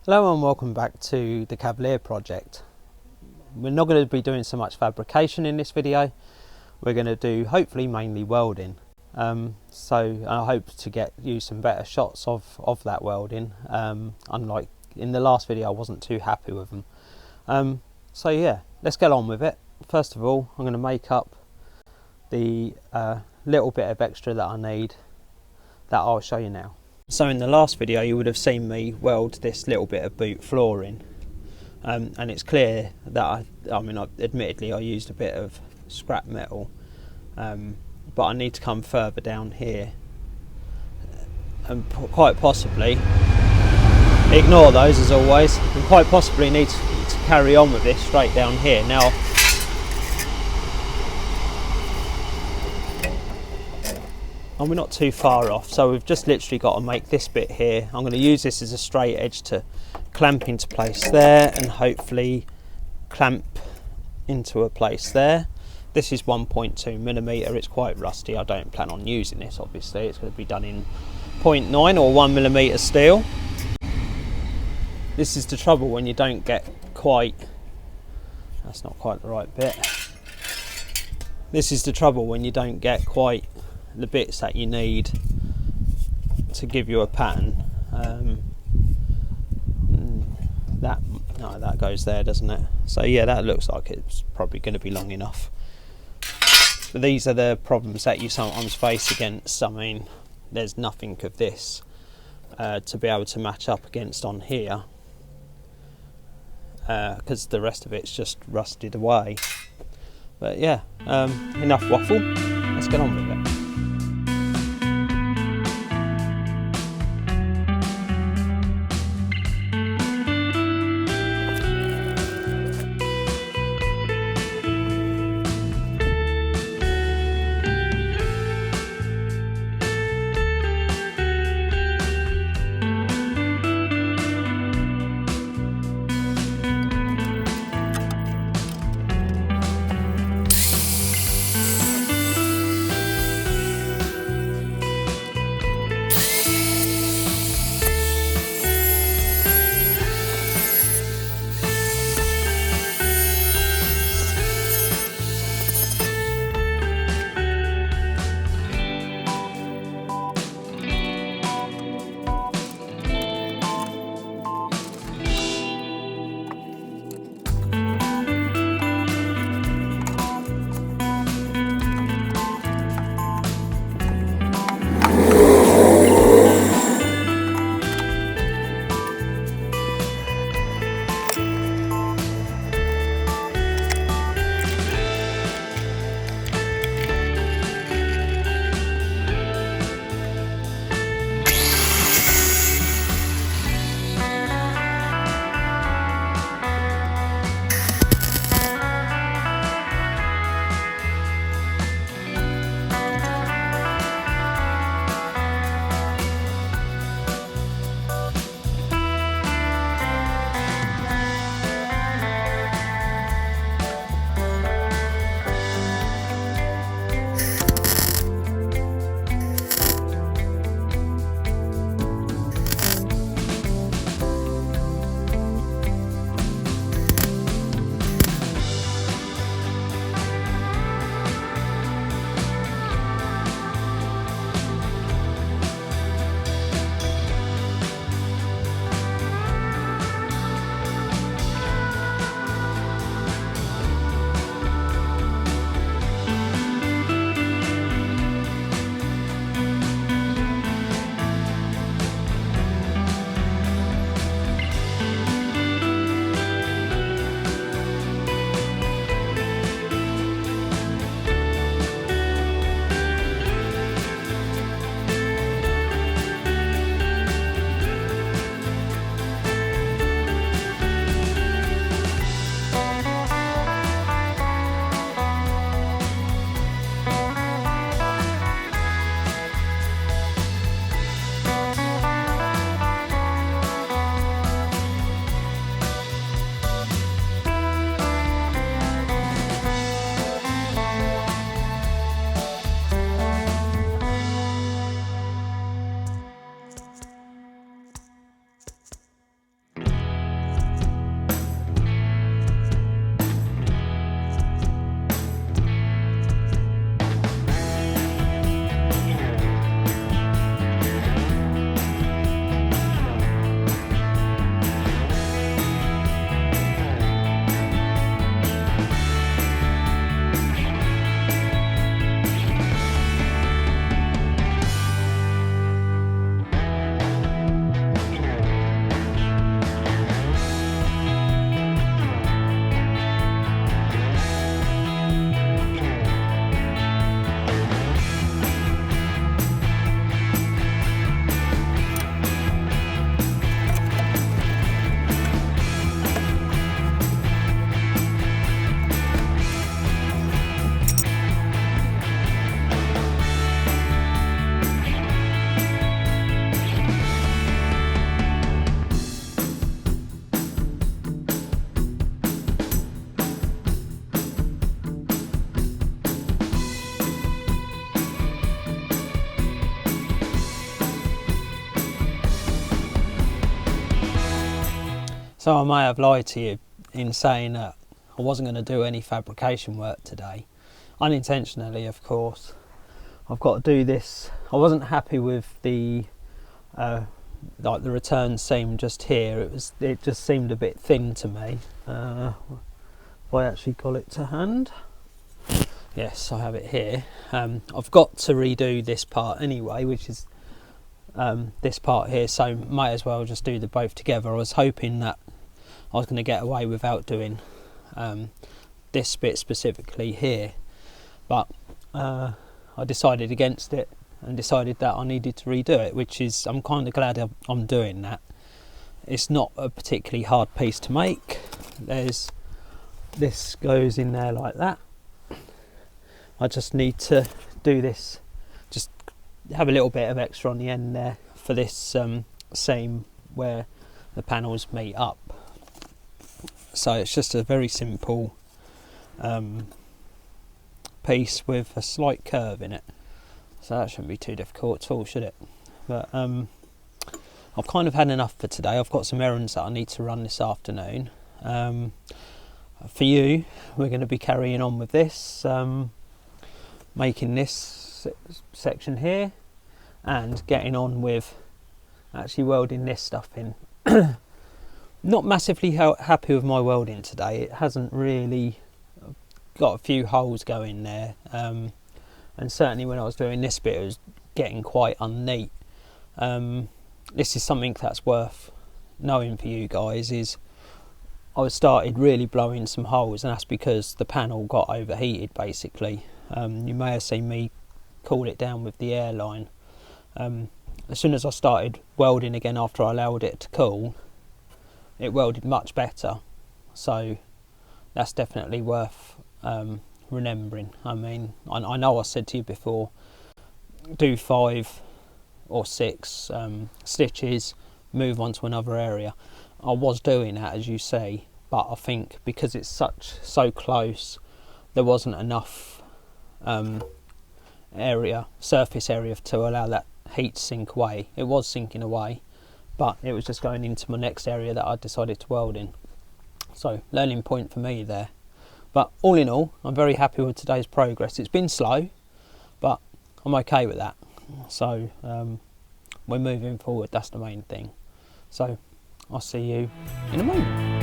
Hello and welcome back to the Cavalier project. We're not going to be doing so much fabrication in this video. We're going to do hopefully mainly welding. So I hope to use some better shots of that welding. Unlike in the last video, I wasn't too happy with them. So yeah, let's get on with it. First of all, I'm going to make up the little bit of extra that I need that I'll show you now. So in the last video you would have seen me weld this little bit of boot flooring, and it's clear that admittedly I used a bit of scrap metal, but I need to come further down here and quite possibly ignore those as always, and quite possibly need to carry on with this straight down here. Now and we're not too far off, so we've just literally got to make this bit here. I'm going to use this as a straight edge to clamp into place there, and hopefully clamp into a place there. This is 1.2mm, it's quite rusty. I don't plan on using this, obviously. It's going to be done in 0.9 or 1mm steel. This is the trouble when you don't get quite, that's not quite the right bit. This is the trouble when you don't get quite the bits that you need to give you a pattern. That goes there, doesn't it? So yeah, that looks like it's probably going to be long enough. But these are the problems that you sometimes face against. I mean, there's nothing of this to be able to match up against on here, because the rest of it's just rusted away. But yeah, enough waffle, let's get on with it. So I may have lied to you in saying that I wasn't going to do any fabrication work today, unintentionally of course. I've got to do this. I wasn't happy with the like the return seam just here. It just seemed a bit thin to me. If I actually got it to hand, yes, I have it here. I've got to redo this part anyway, which is this part here, so might as well just do the both together. I was hoping that I was going to get away without doing this bit specifically here, but I decided against it and decided that I needed to redo it, which is, I'm kind of glad I'm doing that. It's not a particularly hard piece to make. This goes in there like that. I just need to do this, just have a little bit of extra on the end there for this seam where the panels meet up. So it's just a very simple piece with a slight curve in it. So that shouldn't be too difficult at all, should it? But I've kind of had enough for today. I've got some errands that I need to run this afternoon. For you, we're going to be carrying on with this, making this section here and getting on with actually welding this stuff in. Not massively happy with my welding today. It hasn't really got a few holes going there, and certainly when I was doing this bit it was getting quite unneat. This is something that's worth knowing for you guys, is I started really blowing some holes, and that's because the panel got overheated basically. You may have seen me cool it down with the air line. As soon as I started welding again after I allowed it to cool, it welded much better, so that's definitely worth remembering. I mean, I know I said to you before, do 5 or 6 stitches, move on to another area. I was doing that, as you say, but I think because it's so close, there wasn't enough surface area to allow that heat to sink away. It was sinking away, but it was just going into my next area that I decided to weld in. So learning point for me there. But all in all, I'm very happy with today's progress. It's been slow, but I'm okay with that. So we're moving forward, that's the main thing. So I'll see you in a moment.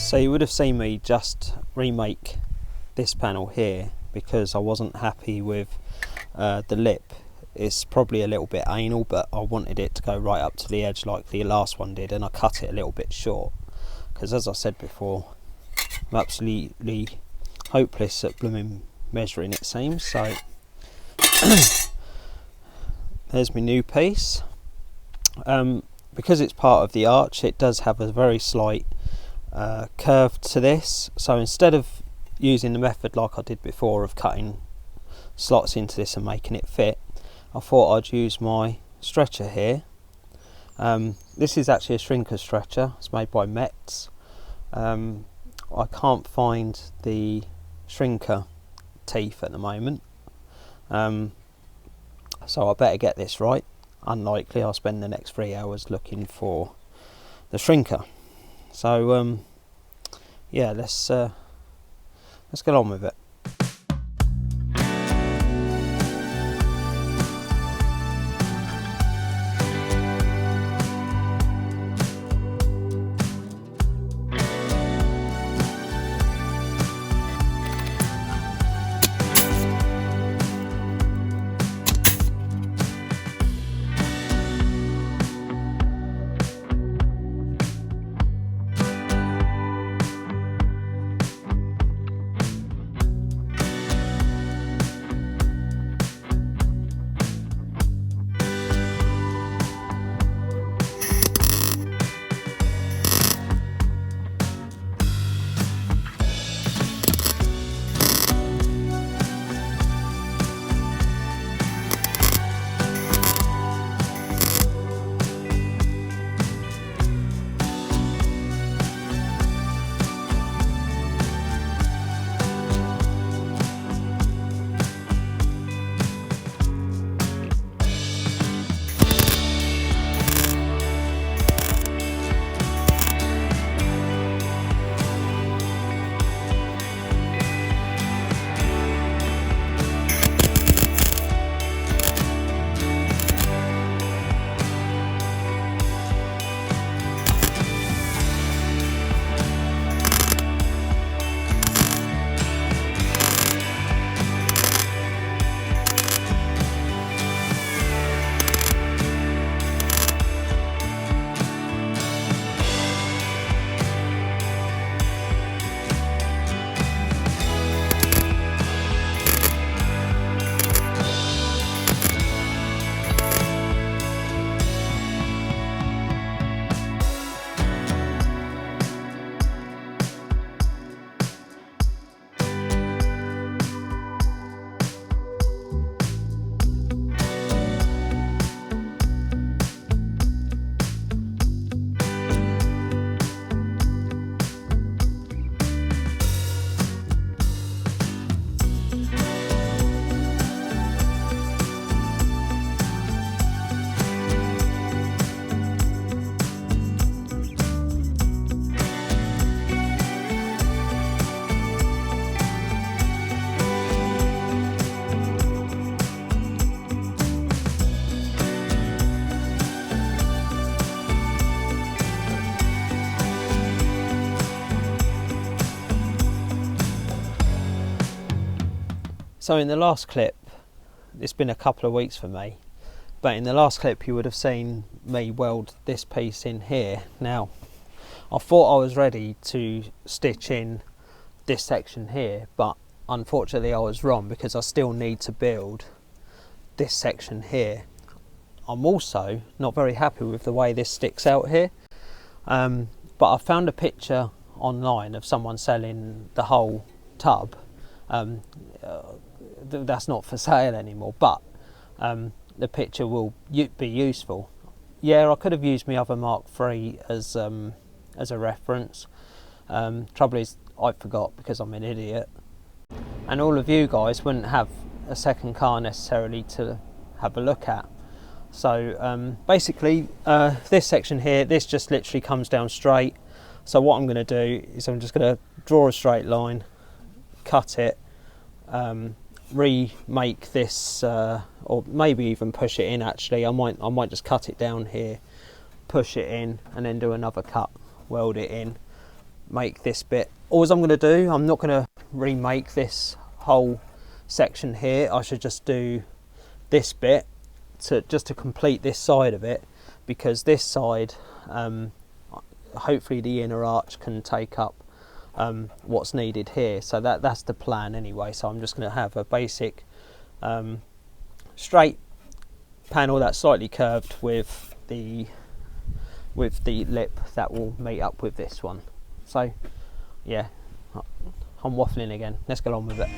So you would have seen me just remake this panel here because I wasn't happy with the lip. It's probably a little bit anal, but I wanted it to go right up to the edge like the last one did, and I cut it a little bit short because, as I said before, I'm absolutely hopeless at blooming measuring, it seems. So there's my new piece. Because it's part of the arch, it does have a very slight curve to this, so instead of using the method like I did before of cutting slots into this and making it fit, I thought I'd use my stretcher here. This is actually a shrinker stretcher. It's made by Metz. I can't find the shrinker teeth at the moment, so I better get this right. Unlikely I'll spend the next 3 hours looking for the shrinker. So yeah, let's get on with it. So So in the last clip, it's been a couple of weeks for me, but in the last clip you would have seen me weld this piece in here. Now, I thought I was ready to stitch in this section here, but unfortunately I was wrong, because I still need to build this section here. I'm also not very happy with the way this sticks out here, but I found a picture online of someone selling the whole tub. That's not for sale anymore, but the picture will be useful. Yeah, I could have used my other Mark III as a reference. Trouble is, I forgot because I'm an idiot, and all of you guys wouldn't have a second car necessarily to have a look at. So basically, this section here, this just literally comes down straight. So what I'm going to do is I'm just going to draw a straight line, cut it, remake this, or maybe even push it in. Actually, I might just cut it down here, push it in, and then do another cut, weld it in, make this bit. All I'm going to do, I'm not going to remake this whole section here. I should just do this bit just to complete this side of it, because this side, hopefully the inner arch can take up what's needed here. So that's the plan anyway. So I'm just going to have a basic straight panel that's slightly curved with the lip that will meet up with this one. So yeah, I'm waffling again. Let's get on with it.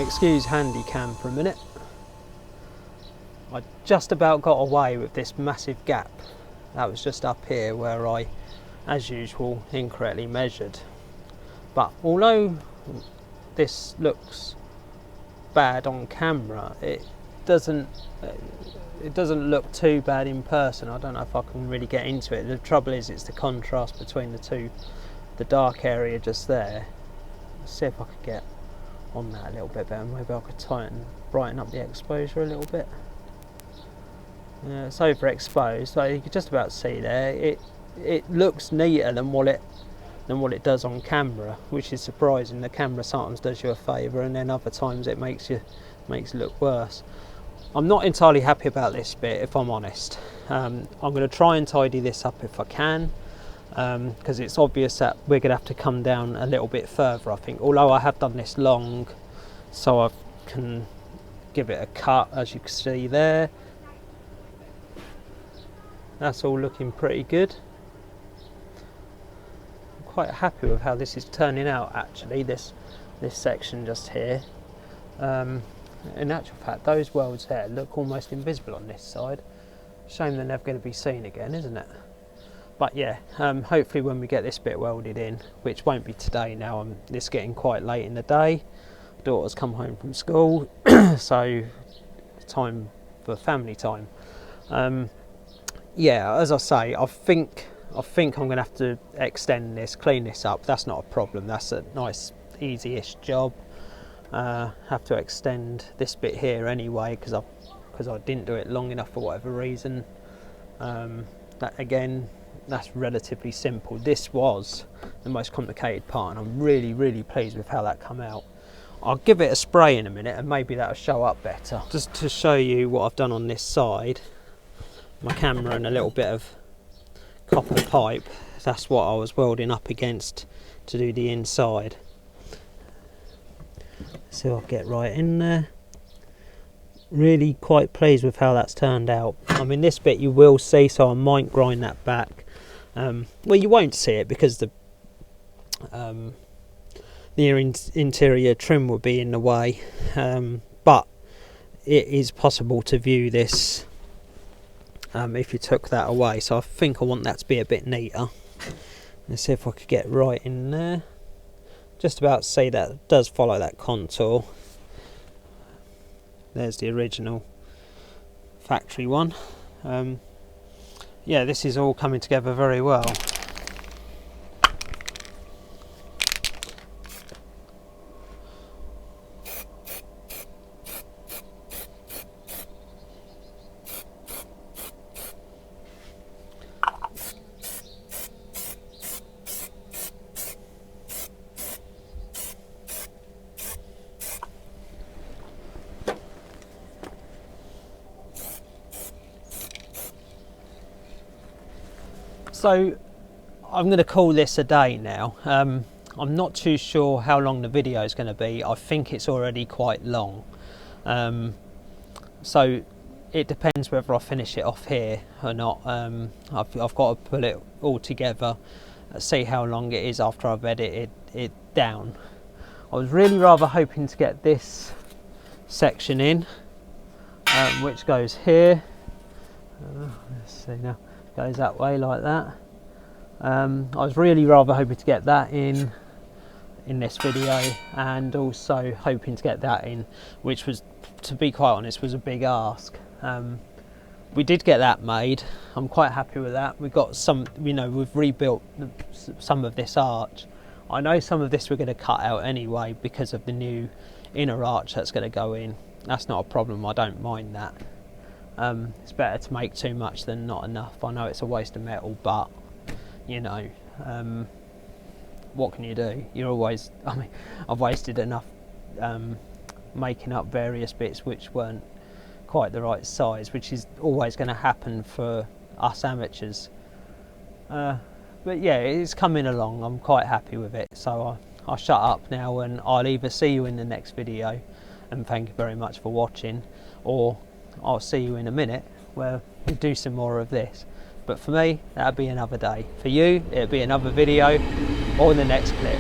excuse handy cam for a minute. I just about got away with this massive gap. That was just up here where I, as usual, incorrectly measured. But although this looks bad on camera, it doesn't look too bad in person. I don't know if I can really get into it. The trouble is, it's the contrast between the two, the dark area just there. Let's see if I could get on that a little bit better. Maybe I could brighten up the exposure a little bit. Yeah, it's overexposed, so you can just about see there. It looks neater than what it does on camera, which is surprising. The camera sometimes does you a favour, and then other times it makes it look worse. I'm not entirely happy about this bit, if I'm honest. I'm going to try and tidy this up if I can, because it's obvious that we're going to have to come down a little bit further, I think. Although I have done this long, so I can give it a cut, as you can see there. That's all looking pretty good. I'm quite happy with how this is turning out, actually, this section just here. In actual fact, those welds there look almost invisible on this side. Shame they're never going to be seen again, isn't it? But yeah, hopefully when we get this bit welded in, which won't be today now, it's getting quite late in the day. Daughter's come home from school, so time for family time. Yeah, as I say, I think I'm going to have to extend this, clean this up. That's not a problem. That's a nice, easy-ish job. Have to extend this bit here anyway because I didn't do it long enough for whatever reason. That again, that's relatively simple. This was the most complicated part, and I'm really pleased with how that come out. I'll give it a spray in a minute, and maybe that'll show up better. Just to show you what I've done on this side. My camera and a little bit of copper pipe, that's what I was welding up against to do the inside. So I'll get right in there. Really quite pleased with how that's turned out. I mean, this bit you will see, so I might grind that back. Well, you won't see it because the interior trim will be in the way, but it is possible to view this if you took that away, so I think I want that to be a bit neater. Let's see if I could get right in there. Just about see that it does follow that contour. There's the original factory one. Yeah, this is all coming together very well. So I'm going to call this a day now. I'm not too sure how long the video is going to be. I think it's already quite long. So it depends whether I finish it off here or not. I've got to pull it all together, see how long it is after I've edited it down. I was really rather hoping to get this section in, which goes here. Let's see now. Goes that way like that. I was really rather hoping to get that in this video, and also hoping to get that in, which was, to be quite honest, was a big ask. We did get that made. I'm quite happy with that. We've got some, you know, we've rebuilt some of this arch. I know some of this we're going to cut out anyway because of the new inner arch that's going to go in. That's not a problem. I don't mind that. It's better to make too much than not enough. I know it's a waste of metal, but you know, what can you do? You're always, I mean, I've wasted enough making up various bits which weren't quite the right size, which is always going to happen for us amateurs. But yeah, it's coming along. I'm quite happy with it. So I'll shut up now, and I'll either see you in the next video, and thank you very much for watching, or I'll see you in a minute where we do some more of this. But for me, that'll be another day. For you, it'll be another video or the next clip.